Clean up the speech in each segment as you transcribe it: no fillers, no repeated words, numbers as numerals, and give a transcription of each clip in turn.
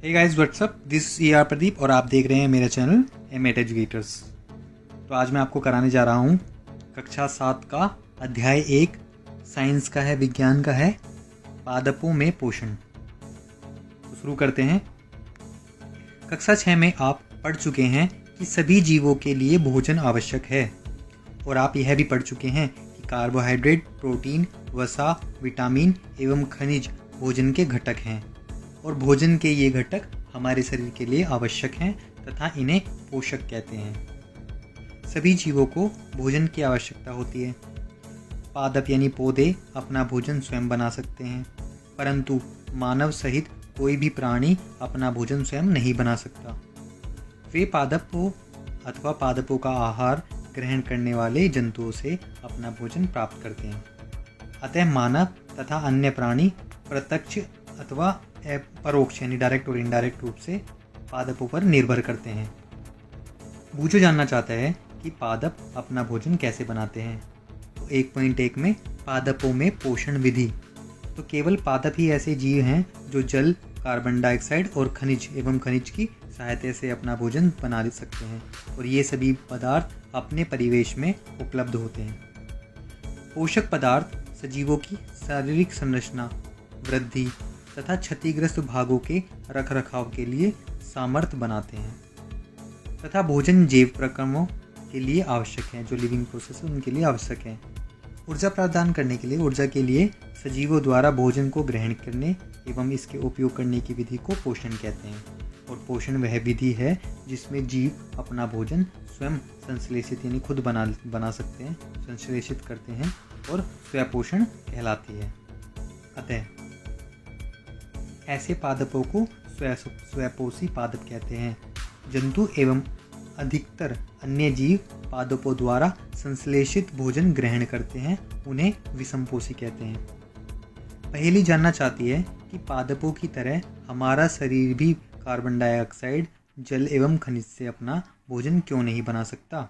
Hey guys what's up, this E R Pradeep और आप देख रहे हैं मेरा चैनल एमेट एजुकेटर्स। तो आज मैं आपको कराने जा रहा हूँ कक्षा 7 का अध्याय 1 साइंस का है, विज्ञान का है, पादपों में पोषण। तो शुरू करते हैं। कक्षा 6 में आप पढ़ चुके हैं कि सभी जीवों के लिए भोजन आवश्यक है और आप यह भी पढ़ चुके हैं कि कार्बोहाइड्रेट, प्रोटीन, वसा, विटामिन एवं खनिज भोजन के घटक हैं और भोजन के ये घटक हमारे शरीर के लिए आवश्यक हैं तथा इन्हें पोषक कहते हैं। सभी जीवों को भोजन की आवश्यकता होती है। पादप यानी पौधे अपना भोजन स्वयं बना सकते हैं, परंतु मानव सहित कोई भी प्राणी अपना भोजन स्वयं नहीं बना सकता। वे पादपों अथवा पादपों का आहार ग्रहण करने वाले जंतुओं से अपना भोजन प्राप्त करते हैं। अतः मानव तथा अन्य प्राणी प्रत्यक्ष अथवा परोक्ष यानी डायरेक्ट और इनडायरेक्ट रूप से पादपों पर निर्भर करते हैं। बूझो जानना चाहता है कि पादप अपना भोजन कैसे बनाते हैं। तो 1.1 में पादपों में पोषण विधि। तो केवल पादप ही ऐसे जीव हैं जो जल, कार्बन डाइऑक्साइड और खनिज एवं खनिज की सहायता से अपना भोजन बना सकते हैं और ये सभी पदार्थ अपने परिवेश में उपलब्ध होते हैं। पोषक पदार्थ सजीवों की शारीरिक संरचना, वृद्धि तथा क्षतिग्रस्त भागों के रखरखाव के लिए सामर्थ्य बनाते हैं तथा भोजन जैव प्रक्रमों के लिए आवश्यक है, जो लिविंग प्रोसेस उनके लिए आवश्यक है। ऊर्जा प्रदान करने के लिए, ऊर्जा के लिए सजीवों द्वारा भोजन को ग्रहण करने एवं इसके उपयोग करने की विधि को पोषण कहते हैं। और पोषण वह विधि है जिसमें जीव अपना भोजन स्वयं संश्लेषित यानी खुद बना सकते हैं, संश्लेषित करते हैं और स्वपोषण कहलाती है। अतः ऐसे पादपों को स्वपोषी पादप कहते हैं। जंतु एवं अधिकतर अन्य जीव पादपों द्वारा संश्लेषित भोजन ग्रहण करते हैं, उन्हें विषमपोषी कहते हैं। पहेली जानना चाहती है कि पादपों की तरह हमारा शरीर भी कार्बन डाइऑक्साइड, जल एवं खनिज से अपना भोजन क्यों नहीं बना सकता।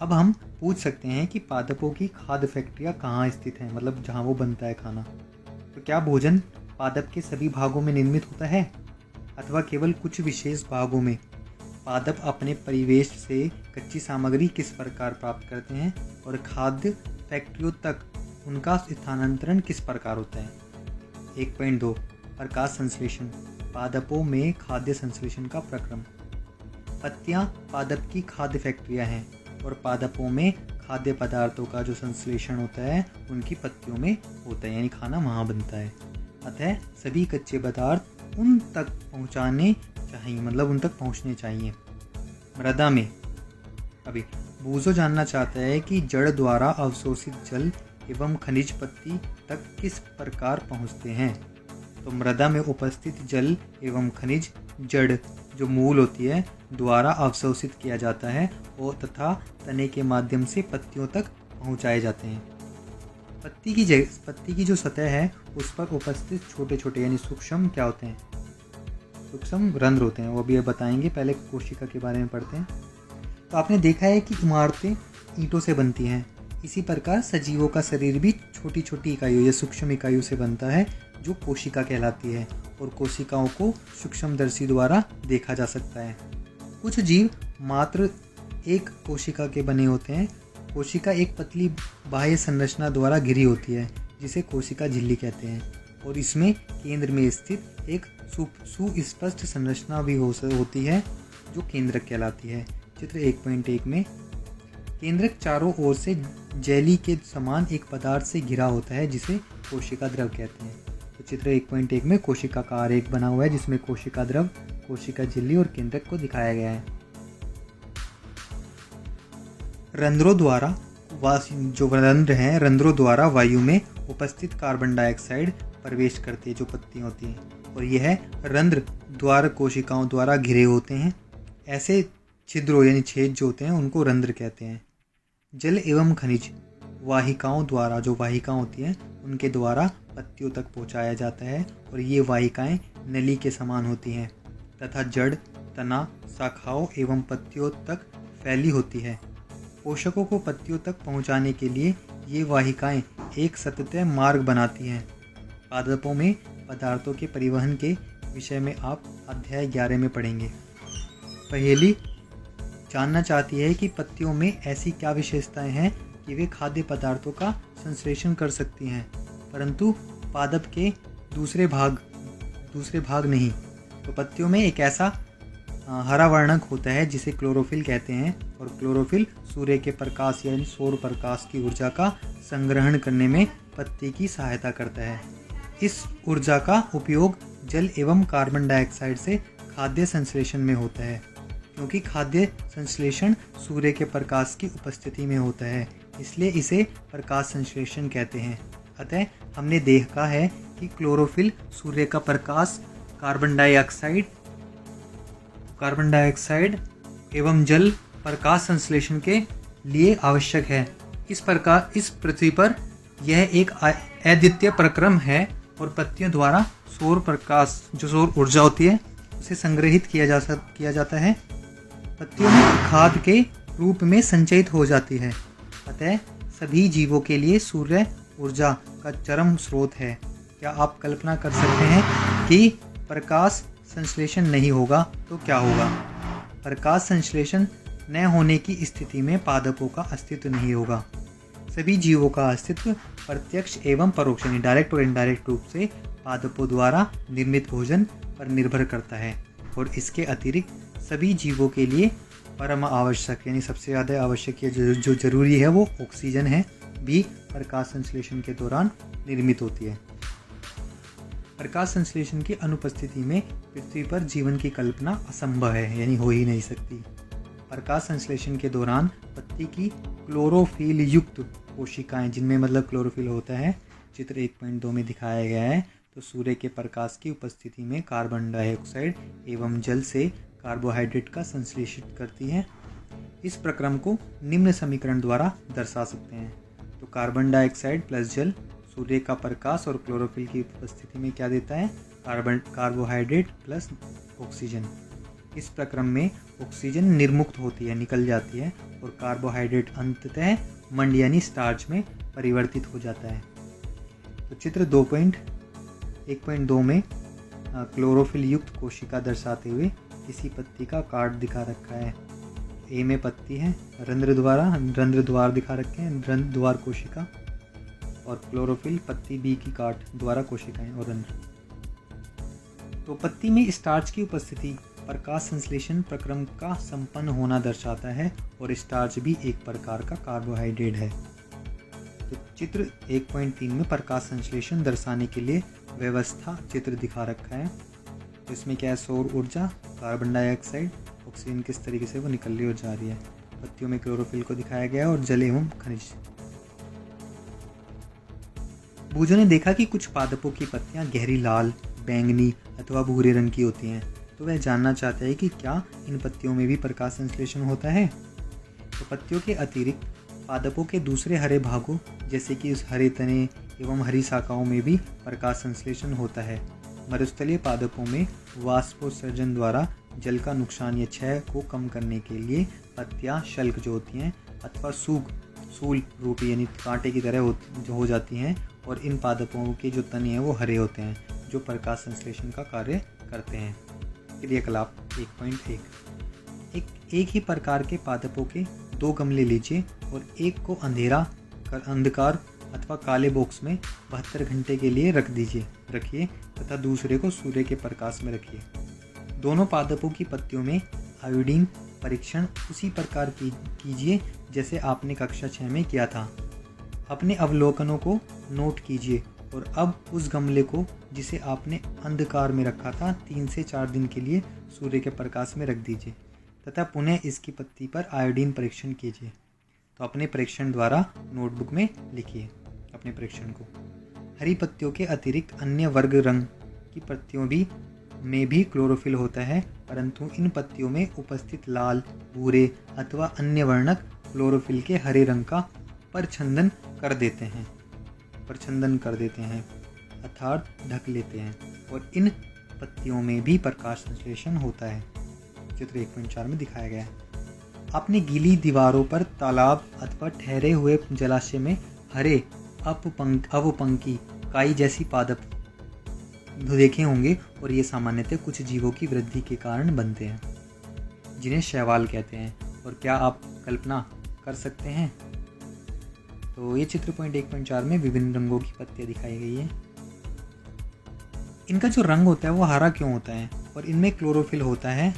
अब हम पूछ सकते हैं कि पादपों की खाद्य फैक्ट्रियाँ कहाँ स्थित हैं, मतलब जहाँ वो बनता है खाना। तो क्या भोजन पादप के सभी भागों में निर्मित होता है अथवा केवल कुछ विशेष भागों में। पादप अपने परिवेश से कच्ची सामग्री किस प्रकार प्राप्त करते हैं और खाद्य फैक्ट्रियों तक उनका स्थानांतरण किस प्रकार होता है। 1.2 प्रकाश संश्लेषण, पादपों में खाद्य संश्लेषण का प्रक्रम। पत्तियां पादप की खाद्य फैक्ट्रियां हैं और पादपों में खाद्य पदार्थों का जो संश्लेषण होता है उनकी पत्तियों में होता है, यानी खाना वहाँ बनता है। अतः सभी कच्चे पदार्थ उन तक पहुँचाने चाहिए, मतलब उन तक पहुँचने चाहिए। मृदा में अभी बूझो जानना चाहता है कि जड़ द्वारा अवशोषित जल एवं खनिज पत्ती तक किस प्रकार पहुँचते हैं। तो मृदा में उपस्थित जल एवं खनिज जड़ जो मूल होती है द्वारा अवशोषित किया जाता है और तथा तने के माध्यम से पत्तियों तक पहुँचाए जाते हैं। पत्ती की जो सतह है उस पर उपस्थित छोटे छोटे यानी सूक्ष्म क्या होते हैं, सूक्ष्म रंध्र होते हैं, वो भी अब बताएंगे। पहले कोशिका के बारे में पढ़ते हैं। तो आपने देखा है कि इमारतें ईंटों से बनती हैं, इसी प्रकार सजीवों का शरीर भी छोटी छोटी इकाइयों या सूक्ष्म इकाइयों से बनता है जो कोशिका कहलाती है और कोशिकाओं को सूक्ष्मदर्शी द्वारा देखा जा सकता है। कुछ जीव मात्र एक कोशिका के बने होते हैं। कोशिका एक पतली बाह्य संरचना द्वारा घिरी होती है जिसे कोशिका झिल्ली कहते हैं और इसमें केंद्र में स्थित एक सुस्पष्ट संरचना भी होती है जो केंद्रक कहलाती है। चित्र 1.1 में केंद्रक चारों ओर से जेली के समान एक पदार्थ से घिरा होता है जिसे कोशिका द्रव कहते हैं। तो चित्र 1.1 में कोशिका का आरेख बना हुआ है जिसमें कोशिका द्रव, कोशिका झिल्ली और केंद्रक को दिखाया गया है। रंध्रों द्वारा जो रंध्र हैं, रंध्रों द्वारा वायु में उपस्थित कार्बन डाइऑक्साइड प्रवेश करती है जो पत्तियां होती हैं और यह रंध्र द्वार कोशिकाओं द्वारा घिरे होते हैं। ऐसे छिद्रों यानी छेद जो होते हैं उनको रंध्र कहते हैं। जल एवं खनिज वाहिकाओं द्वारा, जो वाहिकाएं होती हैं उनके द्वारा पत्तियों तक पहुंचाया जाता है और ये वाहिकाएं नली के समान होती हैं तथा जड़, तना, शाखाओं एवं पत्तियों तक फैली होती है। पोषकों को पत्तियों तक पहुंचाने के लिए ये वाहिकाएं एक सतत मार्ग बनाती हैं। पादपों में पदार्थों के परिवहन के विषय में आप अध्याय 11 में पढ़ेंगे। पहेली जानना चाहती है कि पत्तियों में ऐसी क्या विशेषताएं हैं कि वे खाद्य पदार्थों का संश्लेषण कर सकती हैं, परंतु पादप के दूसरे भाग नहीं। तो पत्तियों में एक ऐसा हरा वर्णक होता है जिसे क्लोरोफिल कहते हैं, और क्लोरोफिल सूर्य के प्रकाश यानी सौर प्रकाश की ऊर्जा का संग्रहण करने में पत्ती की सहायता करता है। इस ऊर्जा का उपयोग जल एवं कार्बन डाइऑक्साइड से खाद्य संश्लेषण में होता है। क्योंकि खाद्य संश्लेषण सूर्य के प्रकाश की उपस्थिति में होता है, इसलिए इसे प्रकाश संश्लेषण कहते हैं। अतः हमने देखा है कि क्लोरोफिल सूर्य का प्रकाश, कार्बन डाइऑक्साइड एवं जल प्रकाश संश्लेषण के लिए आवश्यक है। इस पृथ्वी पर यह एक अद्वितीय प्रक्रम है और पत्तियों द्वारा सौर प्रकाश, जो सौर ऊर्जा होती है, उसे संग्रहित किया जाता है। पत्तियों में खाद के रूप में संचयित हो जाती है। अतः सभी जीवों के लिए सूर्य ऊर्जा का चरम स्रोत है। क्या आप कल्पना कर सकते हैं कि प्रकाश संश्लेषण नहीं होगा तो क्या होगा? प्रकाश संश्लेषण न होने की स्थिति में पादपों का अस्तित्व नहीं होगा। सभी जीवों का अस्तित्व प्रत्यक्ष एवं परोक्ष यानी डायरेक्ट और इनडायरेक्ट रूप से पादपों द्वारा निर्मित भोजन पर निर्भर करता है, और इसके अतिरिक्त सभी जीवों के लिए परम आवश्यक यानी सबसे ज़्यादा आवश्यक जो जरूरी है वो ऑक्सीजन है, भी प्रकाश संश्लेषण के दौरान निर्मित होती है। प्रकाश संश्लेषण की अनुपस्थिति में पृथ्वी पर जीवन की कल्पना असंभव है, यानी हो ही नहीं सकती। प्रकाश संश्लेषण के दौरान पत्ती की क्लोरोफिल युक्त कोशिकाएं, जिनमें मतलब क्लोरोफिल होता है, चित्र 1.2 में दिखाया गया है, तो सूर्य के प्रकाश की उपस्थिति में कार्बन डाइऑक्साइड एवं जल से कार्बोहाइड्रेट का संश्लेषित करती है। इस प्रक्रम को निम्न समीकरण द्वारा दर्शा सकते हैं। तो कार्बन डाइऑक्साइड प्लस जल सूर्य का प्रकाश और क्लोरोफिल की उपस्थिति में क्या देता है? Carbohydrate plus oxygen. इस प्रक्रम में ऑक्सीजन निर्मुक्त होती है, निकल जाती है, और कार्बोहाइड्रेट अंततः मंड यानी स्टार्च में परिवर्तित हो जाता है। तो चित्र 2.1.2 में क्लोरोफिल युक्त कोशिका दर्शाते हुए किसी पत्ती का कार्ड दिखा रखा है। ए में पत्ती है, रंध्र द्वार दिखा रखे हैं, रंध्र द्वार कोशिका, और क्लोरोफिल पत्ती बी की काट द्वारा कोशिकाएं और रंध्र। तो पत्ती में स्टार्च की उपस्थिति प्रकाश संश्लेषण प्रक्रम का संपन्न होना दर्शाता है, और स्टार्च भी एक प्रकार का कार्बोहाइड्रेट है। तो चित्र 1.3 में प्रकाश संश्लेषण दर्शाने के लिए व्यवस्था चित्र दिखा रखा है। तो इसमें क्या है? सौर ऊर्जा, कार्बन डाइऑक्साइड, ऑक्सीजन किस तरीके से वो निकल रही और जा रही है। पत्तियों में क्लोरोफिल को दिखाया गया और जल एवं खनिज। बूझों ने देखा कि कुछ पादपों की पत्तियां गहरी लाल, बैंगनी अथवा भूरे रंग की होती हैं। तो वह जानना चाहता है कि क्या इन पत्तियों में भी प्रकाश संश्लेषण होता है। तो पत्तियों के अतिरिक्त पादपों के दूसरे हरे भागों जैसे कि उस हरे तने एवं हरी शाखाओं में भी प्रकाश संश्लेषण होता है। मरुस्थलीय पादपों में वाष्पोत्सर्जन द्वारा जल का नुकसान या क्षय को कम करने के लिए पत्तियां शल्क जो होती हैं अथवा सूल रूपी यानी कांटे की तरह हो जाती हैं, और इन पादपों के जो तने हैं वो हरे होते हैं, जो प्रकाश संश्लेषण का कार्य करते हैं। क्रियाकलाप 1.1 एक ही प्रकार के पादपों के 2 गमले लीजिए और एक को अंधकार अथवा काले बॉक्स में 72 घंटे के लिए रखिए तथा दूसरे को सूर्य के प्रकाश में रखिए। दोनों पादपों की पत्तियों में आयोडीन परीक्षण उसी प्रकार कीजिए जैसे आपने कक्षा 6 में किया था। अपने अवलोकनों को नोट कीजिए और अब उस गमले को जिसे आपने अंधकार में रखा था 3 से 4 दिन के लिए सूर्य के प्रकाश में रख दीजिए तथा पुनः इसकी पत्ती पर आयोडीन परीक्षण कीजिए। तो अपने परीक्षण द्वारा नोटबुक में लिखिए अपने परीक्षण को। हरी पत्तियों के अतिरिक्त अन्य वर्ग रंग की पत्तियों में भी क्लोरोफिल होता है, परंतु इन पत्तियों में उपस्थित लाल, भूरे अथवा अन्य वर्णक क्लोरोफिल के हरे रंग का परछंदन कर देते हैं अर्थात ढक लेते हैं, और इन पत्तियों में भी प्रकाश संश्लेषण होता है। चित्र 1.4 में दिखाया गया है। आपने गीली दीवारों पर तालाब अथवा ठहरे हुए जलाशय में हरे अवपंकी काई जैसी पादप देखे होंगे और ये सामान्यतः कुछ जीवों की वृद्धि के कारण बनते हैं, जिन्हें शैवाल कहते हैं। और क्या आप कल्पना कर सकते हैं? तो ये चित्र पॉइंट 1.4 में विभिन्न रंगों की पत्तियां दिखाई गई है। इनका जो रंग होता है वो हरा क्यों होता है? और इनमें क्लोरोफिल होता है,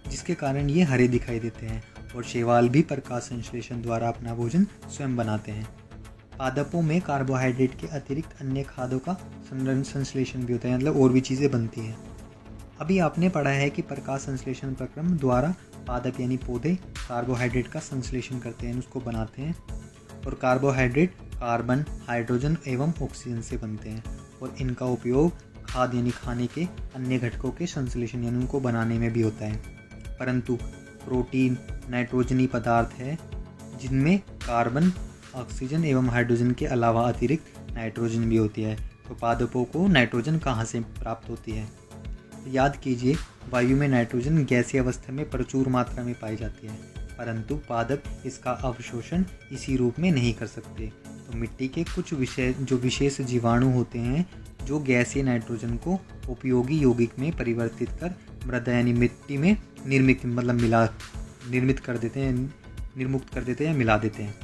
जिसके कारण ये हरे दिखाई देते हैं। और शैवाल भी प्रकाश संश्लेषण द्वारा अपना भोजन स्वयं बनाते हैं। पादपों में कार्बोहाइड्रेट के अतिरिक्त अन्य खाद्यों का संश्लेषण भी होता है, मतलब और भी चीज़ें बनती हैं। अभी आपने पढ़ा है कि प्रकाश संश्लेषण प्रक्रम द्वारा पादप यानी पौधे कार्बोहाइड्रेट का संश्लेषण करते हैं, उसको बनाते हैं। और कार्बोहाइड्रेट कार्बन, हाइड्रोजन एवं ऑक्सीजन से बनते हैं। और इनका उपयोग खाद्य यानी खाने के अन्य घटकों के संश्लेषण यानी उनको बनाने में भी होता है। परंतु प्रोटीन नाइट्रोजनी पदार्थ है, जिनमें कार्बन, ऑक्सीजन एवं हाइड्रोजन के अलावा अतिरिक्त नाइट्रोजन भी होती है। तो पादपों को नाइट्रोजन कहाँ से प्राप्त होती है? तो याद कीजिए, वायु में नाइट्रोजन गैसीय अवस्था में प्रचुर मात्रा में पाई जाती है, परंतु पादप इसका अवशोषण इसी रूप में नहीं कर सकते। तो मिट्टी के कुछ विशेष जीवाणु होते हैं जो गैसीय नाइट्रोजन को उपयोगी यौगिक में परिवर्तित कर मृदा यानी मिट्टी में निर्मुक्त कर देते हैं या मिला देते हैं।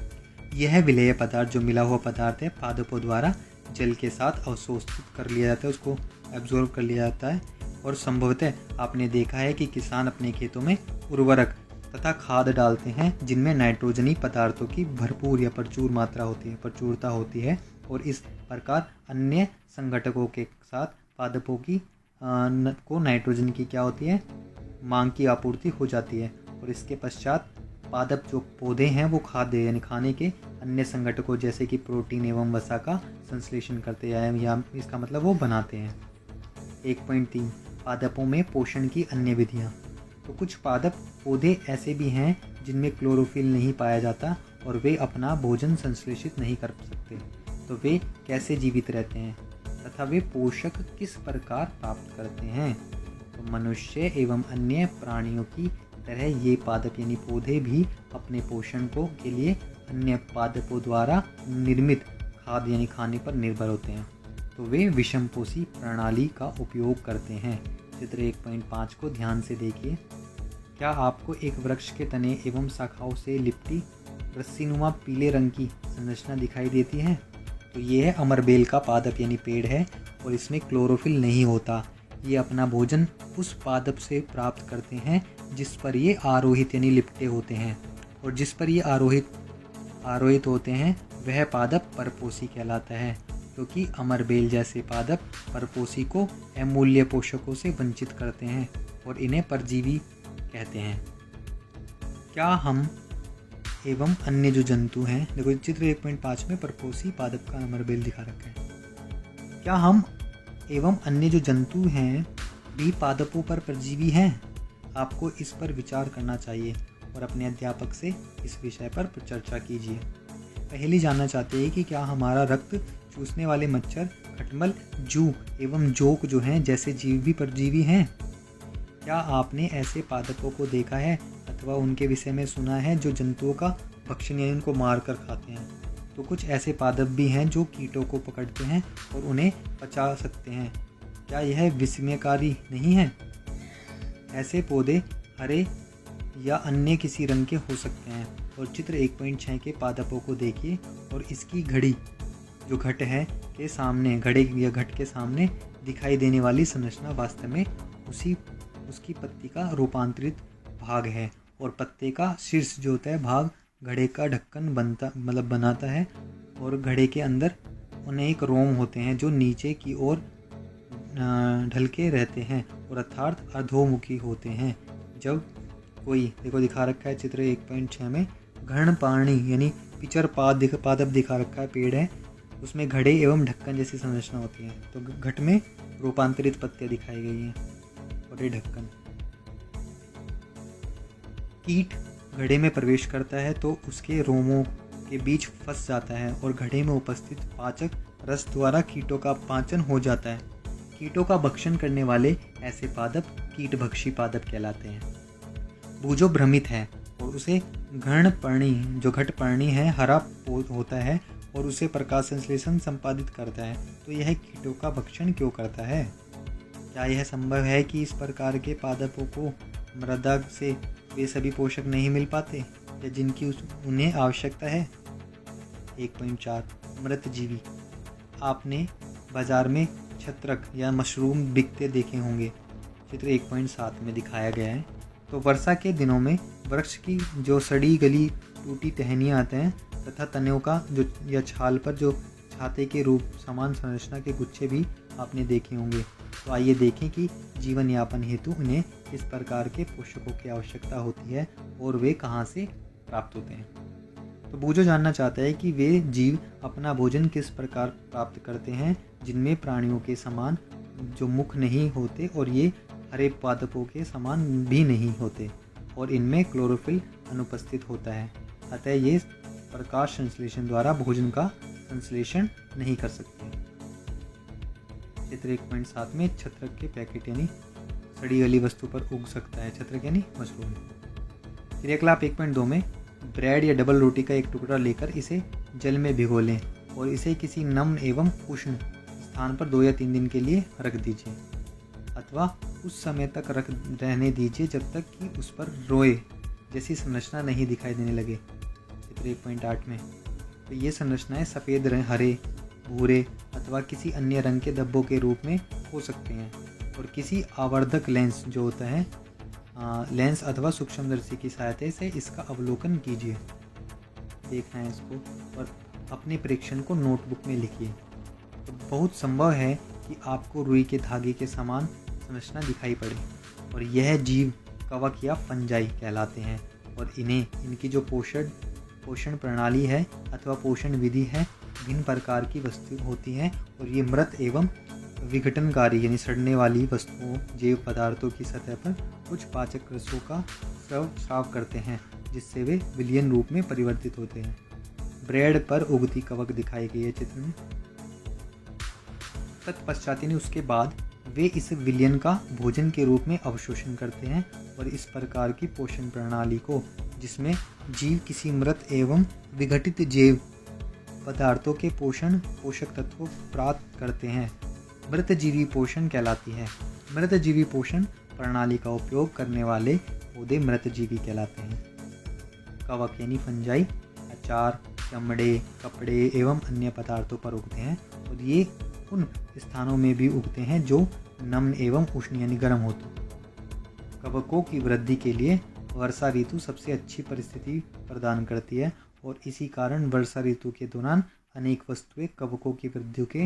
यह विलेय पदार्थ जो मिला हुआ पदार्थ है पादपों द्वारा जल के साथ अवशोषित कर लिया जाता है, उसको एब्जॉर्ब कर लिया जाता है। और संभवतः आपने देखा है कि किसान अपने खेतों में उर्वरक तथा खाद डालते हैं जिनमें नाइट्रोजनी पदार्थों की भरपूर या प्रचुरता होती है। और इस प्रकार अन्य संघटकों के साथ पादपों की को नाइट्रोजन की क्या होती है, मांग की आपूर्ति हो जाती है। और इसके पश्चात पादप जो पौधे हैं वो खाद्य यानी खाने के अन्य संघटकों जैसे कि प्रोटीन एवं वसा का संश्लेषण करते हैं, या इसका मतलब वो बनाते हैं। 1.3 पादपों में पोषण की अन्य विधियाँ। तो कुछ पादप पौधे ऐसे भी हैं जिनमें क्लोरोफिल नहीं पाया जाता और वे अपना भोजन संश्लेषित नहीं कर सकते। तो वे कैसे जीवित रहते हैं तथा वे पोषक किस प्रकार प्राप्त करते हैं? तो मनुष्य एवं अन्य प्राणियों की तरह ये पादप यानी पौधे भी अपने पोषण के लिए अन्य पादपों द्वारा निर्मित खाद्य यानी खाने पर निर्भर होते हैं। तो वे विषमपोषी प्रणाली का उपयोग करते हैं। चित्र 1.5 को ध्यान से देखिए। क्या आपको एक वृक्ष के तने एवं शाखाओं से लिपटी रस्सीनुमा पीले रंग की संरचना दिखाई देती है? तो ये है अमरबेल का पादप यानी पेड़ है और इसमें क्लोरोफिल नहीं होता। ये अपना भोजन उस पादप से प्राप्त करते हैं जिस पर ये आरोहित यानी लिपटे होते हैं। और जिस पर ये आरोहित होते हैं वह पादप परपोषी कहलाता है, क्योंकि अमरबेल जैसे पादप परपोषी को अमूल्य पोषकों से वंचित करते हैं और इन्हें परजीवी कहते हैं। क्या हम एवं अन्य जो जंतु हैं, देखो चित्र 1.5 में परपोषी पादप का अमरबेल दिखा रखा है। क्या हम एवं अन्य जो जंतु हैं भी पादपों पर परजीवी हैं? आपको इस पर विचार करना चाहिए और अपने अध्यापक से इस विषय पर चर्चा कीजिए। पहली जानना चाहते हैं कि क्या हमारा रक्त चूसने वाले मच्छर, खटमल, जू एवं जोक जो हैं जैसे जीव भी परजीवी हैं? क्या आपने ऐसे पादपों को देखा है अथवा उनके विषय में सुना है जो जंतुओं का भक्षण यानी उनको मार कर खाते हैं? तो कुछ ऐसे पादप भी हैं जो कीटों को पकड़ते हैं और उन्हें पचा सकते हैं। क्या यह विस्मयकारी नहीं है? ऐसे पौधे हरे या अन्य किसी रंग के हो सकते हैं। और चित्र 1.6 के पादपों को देखिए और इसकी घड़ी जो घट है के सामने, घड़े या घट के सामने दिखाई देने वाली संरचना वास्तव में उसकी पत्ती का रूपांतरित भाग है। और पत्ते का शीर्ष जो होता है भाग घड़े का ढक्कन बनाता है। और घड़े के अंदर अनेक रोम होते हैं जो नीचे की ओर ढलके रहते हैं और अर्थात अधोमुखी होते हैं। जब कोई, देखो दिखा रखा है चित्र 1.6 में घर्णपाणी यानी पिचर पादप दिखा रखा है, पेड़ है, उसमें घड़े एवं ढक्कन जैसी संरचना होती है। तो घट में रूपांतरित पत्तियां दिखाई गई हैं और ये ढक्कन। कीट घड़े में प्रवेश करता है तो उसके रोमों के बीच फंस जाता है और घड़े में उपस्थित पाचक रस द्वारा कीटों का पाचन हो जाता है। कीटों का भक्षण करने वाले ऐसे पादप कीटभक्षी पादप कहलाते हैं। भूजो भ्रमित है और उसे घर्णपर्णी जो घटपर्णी है हरा होता है और उसे प्रकाश संश्लेषण संपादित करता है। तो यह कीटों का भक्षण क्यों करता है? क्या यह संभव है कि इस प्रकार के पादपों को मृदा से वे सभी पोषक नहीं मिल पाते या जिनकी उन्हें आवश्यकता है? 1.4 मृतजीवी। आपने बाजार में छत्रक या मशरूम बिकते देखे होंगे, चित्र 1.7 में दिखाया गया है। तो वर्षा के दिनों में वृक्ष की जो सड़ी गली टूटी टहनियाँ आते हैं तथा तनों का जो या छाल पर जो छाते के रूप समान संरचना के गुच्छे भी आपने देखे होंगे। तो आइए देखें कि जीवन यापन हेतु उन्हें किस प्रकार के पोषकों की आवश्यकता होती है और वे कहाँ से प्राप्त होते हैं। तो बूझो जानना चाहता है कि वे जीव अपना भोजन किस प्रकार प्राप्त करते हैं, जिनमें प्राणियों के समान जो मुख नहीं होते और ये हरे पादपों के समान भी नहीं होते और इनमें क्लोरोफिल अनुपस्थित होता है। अतः ये प्रकाश संश्लेषण द्वारा भोजन का संश्लेषण नहीं कर सकते। चित्र 1.7 में छत्रक के पैकेट यानी सड़ी गली वस्तु पर उग सकता है छत्रक यानी मशरूम। क्रियाकलाप 1.2 में ब्रेड या डबल रोटी का एक टुकड़ा लेकर इसे जल में भिगो लें और इसे किसी नम एवं उष्ण स्थान पर 2 या 3 दिन के लिए रख दीजिए अथवा उस समय तक रहने दीजिए जब तक कि उस पर रोए जैसी संरचना नहीं दिखाई देने लगे। चित्र 1.8 में तो ये संरचनाएं सफ़ेद रंग, हरे, भूरे अथवा किसी अन्य रंग के धब्बों के रूप में हो सकते हैं और किसी आवर्धक लेंस जो होता है लेंस अथवा सूक्ष्मदर्शी की सहायता से इसका अवलोकन कीजिए। देखना है इसको और अपने परीक्षण को नोटबुक में लिखिए। तो बहुत संभव है कि आपको रुई के धागे के समान संरचना दिखाई पड़े और यह जीव कवक या फंजाई कहलाते हैं और इनकी जो पोषण प्रणाली है अथवा पोषण विधि है भिन्न प्रकार की वस्तु होती हैं और ये मृत एवं विघटनकारी यानी सड़ने वाली वस्तुओं जैव पदार्थों की सतह पर कुछ पाचक रसों का स्राव करते हैं जिससे वे विलयन रूप में परिवर्तित होते हैं। ब्रेड पर उगती कवक दिखाई गई है चित्र में। तत्पश्चात उसके बाद वे इस विलयन का भोजन के रूप में अवशोषण करते हैं और इस प्रकार की पोषण प्रणाली को जिसमें जीव किसी मृत एवं विघटित जैव पदार्थों के पोषक तत्वों प्राप्त करते हैं मृतजीवी पोषण कहलाती है। मृतजीवी पोषण प्रणाली का उपयोग करने वाले पौधे मृतजीवी कहलाते हैं। कवक यानी फंजाई अचार, चमड़े, कपड़े एवं अन्य पदार्थों पर उगते हैं और ये उन स्थानों में भी उगते हैं जो नम्न एवं उष्ण यानी गर्म होते। कवकों की वृद्धि के लिए वर्षा ऋतु सबसे अच्छी परिस्थिति प्रदान करती है और इसी कारण वर्षा ऋतु के दौरान अनेक वस्तुएं कवकों की वृद्धि के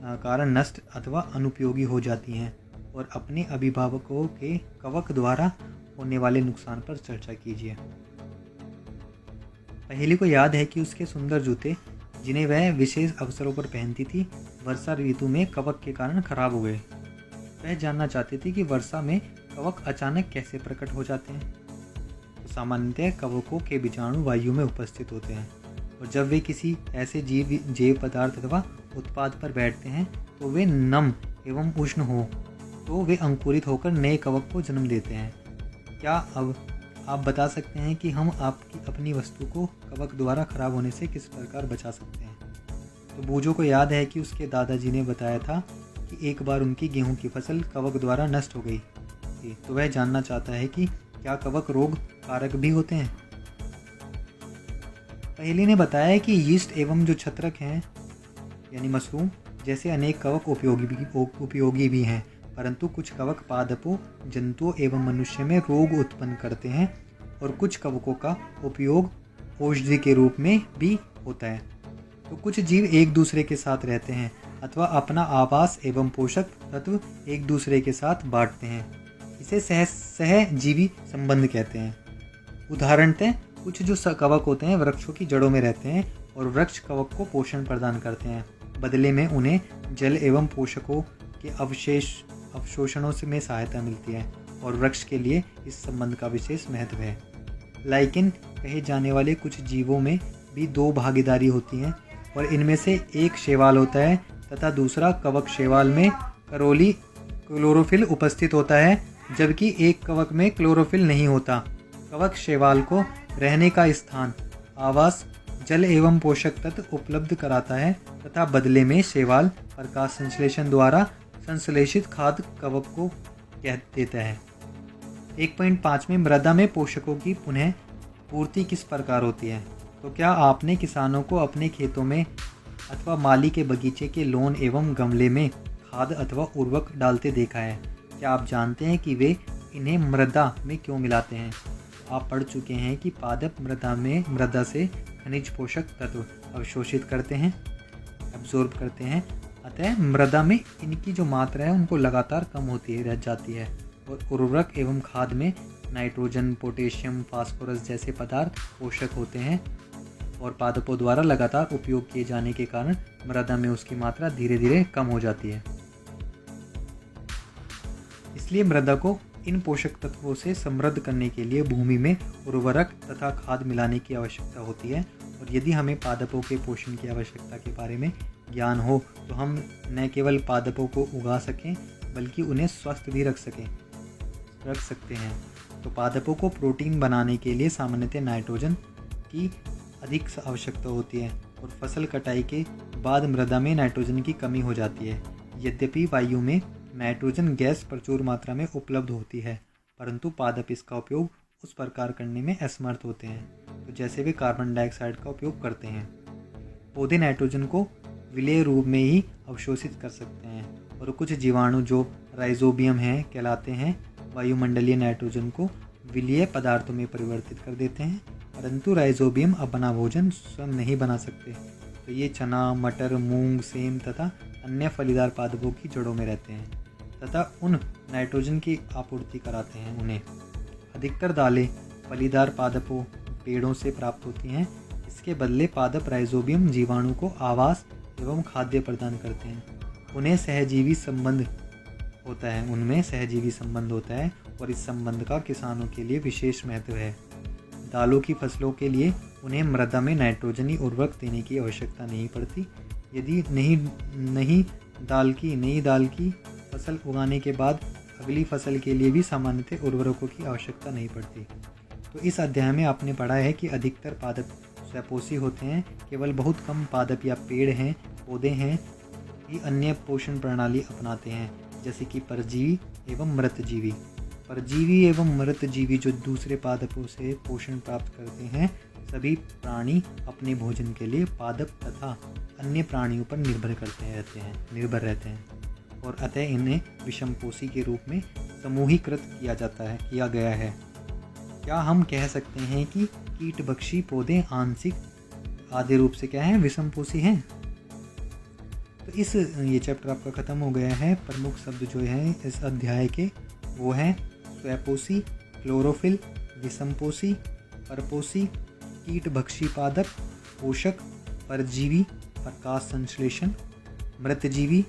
कारण नष्ट अथवा अनुपयोगी हो जाती हैं और अपने अभिभावकों के कवक द्वारा होने वाले नुकसान पर चर्चा कीजिए। पहेली को याद है कि उसके सुंदर जूते जिन्हें वह विशेष अवसरों पर पहनती थी वर्षा ऋतु में कवक के कारण खराब हो गए। वह जानना चाहती थी कि वर्षा में कवक अचानक कैसे प्रकट हो जाते हैं। तो सामान्यतः कवकों के बीजाणु वायु में उपस्थित होते हैं और जब वे किसी ऐसे जैव पदार्थ अथवा उत्पाद पर बैठते हैं तो वे नम एवं उष्ण हो तो वे अंकुरित होकर नए कवक को जन्म देते हैं। क्या अब आप बता सकते हैं कि हम अपनी वस्तु को कवक द्वारा खराब होने से किस प्रकार बचा सकते हैं? तो बूझो को याद है कि उसके दादाजी ने बताया था कि एक बार उनकी गेहूं की फसल कवक द्वारा नष्ट हो गई थी। तो वह जानना चाहता है कि क्या कवक रोग कारक भी होते हैं? पहेली ने बताया कि यीस्ट एवं जो छत्रक हैं यानी मशरूम जैसे अनेक कवक उपयोगी भी हैं, परंतु कुछ कवक पादपों, जंतुओं एवं मनुष्य में रोग उत्पन्न करते हैं और कुछ कवकों का उपयोग औषधि के रूप में भी होता है। तो कुछ जीव एक दूसरे के साथ रहते हैं अथवा अपना आवास एवं पोषक तत्व एक दूसरे के साथ बांटते हैं। इसे सहजीवी संबंध कहते हैं। उदाहरणतः कुछ जो कवक होते हैं वृक्षों की जड़ों में रहते हैं और वृक्ष कवक को पोषण प्रदान करते हैं, बदले में उन्हें जल एवं पोषकों के अवशोषणों से में सहायता मिलती है और वृक्ष के लिए इस संबंध का विशेष महत्व है। लाइकेन कहे जाने वाले कुछ जीवों में भी दो भागीदारी होती है और इनमें से एक शैवाल होता है तथा दूसरा कवक। शैवाल में क्लोरोफिल उपस्थित होता है जबकि एक कवक में क्लोरोफिल नहीं होता। कवक शैवाल को रहने का स्थान, आवास, जल एवं पोषक तत्व उपलब्ध कराता है तथा बदले में शैवाल प्रकाश संश्लेषण द्वारा संश्लेषित खाद्य कवक को कह देता है। 1.5 में मृदा में पोषकों की पुनः पूर्ति किस प्रकार होती है? तो क्या आपने किसानों को अपने खेतों में अथवा माली के बगीचे के लॉन एवं गमले में खाद अथवा उर्वरक डालते देखा है? क्या आप जानते हैं कि वे इन्हें मृदा में क्यों मिलाते हैं? आप पढ़ चुके हैं कि पादप मृदा से खनिज पोषक तत्व अवशोषित करते हैं, एब्जॉर्ब करते हैं। अतः मृदा में इनकी जो मात्रा है उनको लगातार कम होती रह जाती है और उर्वरक एवं खाद में नाइट्रोजन, पोटेशियम, फास्फोरस जैसे पदार्थ पोषक होते हैं और पादपों द्वारा लगातार उपयोग किए जाने के कारण मृदा में उसकी मात्रा धीरे धीरे कम हो जाती है। इसलिए मृदा को इन पोषक तत्वों से समृद्ध करने के लिए भूमि में उर्वरक तथा खाद मिलाने की आवश्यकता होती है। और यदि हमें पादपों के पोषण की आवश्यकता के बारे में ज्ञान हो तो हम न केवल पादपों को उगा सकें बल्कि उन्हें स्वस्थ भी रख सकते हैं। तो पादपों को प्रोटीन बनाने के लिए सामान्यतः नाइट्रोजन की अधिक आवश्यकता होती है और फसल कटाई के बाद मृदा में नाइट्रोजन की कमी हो जाती है। यद्यपि वायु में नाइट्रोजन गैस प्रचुर मात्रा में उपलब्ध होती है, परंतु पादप इसका उपयोग उस प्रकार करने में असमर्थ होते हैं तो जैसे वे कार्बन डाइऑक्साइड का उपयोग करते हैं। पौधे नाइट्रोजन को विलेय रूप में ही अवशोषित कर सकते हैं और कुछ जीवाणु जो राइजोबियम हैं कहलाते हैं वायुमंडलीय नाइट्रोजन को विलेय पदार्थों में परिवर्तित कर देते हैं, परंतु राइजोबियम अपना भोजन स्वयं नहीं बना सकते। तो ये चना, मटर, मूंग, सेम तथा अन्य फलीदार पादपों की जड़ों में रहते हैं तथा उन नाइट्रोजन की आपूर्ति कराते हैं उन्हें। अधिकतर दालें फलीदार पादपों पेड़ों से प्राप्त होती हैं। इसके बदले पादप राइजोबियम जीवाणु को आवास एवं खाद्य प्रदान करते हैं। उनमें सहजीवी संबंध होता है और इस संबंध का किसानों के लिए विशेष महत्व है। दालों की फसलों के लिए उन्हें मृदा में नाइट्रोजनी उर्वरक देने की आवश्यकता नहीं पड़ती। यदि नई दाल की फसल उगाने के बाद अगली फसल के लिए भी सामान्यतः उर्वरकों की आवश्यकता नहीं पड़ती। तो इस अध्याय में आपने पढ़ा है कि अधिकतर पादप स्वपोषी होते हैं। केवल बहुत कम पादप या पेड़ हैं, पौधे हैं ही अन्य पोषण प्रणाली अपनाते हैं, जैसे कि परजीवी एवं मृतजीवी। परजीवी एवं मृतजीवी जो दूसरे पादपों से पोषण प्राप्त करते हैं, सभी प्राणी अपने भोजन के लिए पादप तथा अन्य प्राणियों पर निर्भर रहते हैं और अतः इन्हें विषमपोषी के रूप में समूहीकृत किया गया है। क्या हम कह सकते हैं कि कीटभक्षी पौधे आंशिक आधे रूप से क्या हैं? विषमपोषी हैं। तो ये चैप्टर आपका खत्म हो गया है। प्रमुख शब्द जो हैं इस अध्याय के वो हैं स्वपोषी, क्लोरोफिल, विषमपोषी, परपोषी, कीटभक्षी पादप, पोषक, परजीवी, प्रकाश संश्लेषण, मृतजीवी,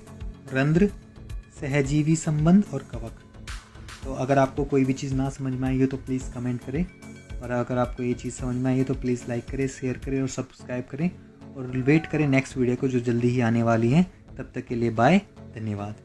रंध्र, सहजीवी संबंध और कवक। तो अगर आपको कोई भी चीज़ ना समझ में आई हो तो प्लीज़ कमेंट करें और अगर आपको ये चीज़ समझ में आई हो तो प्लीज़ लाइक करें, शेयर करें और सब्सक्राइब करें और वेट करें नेक्स्ट वीडियो को जो जल्दी ही आने वाली है। तब तक के लिए बाय, धन्यवाद।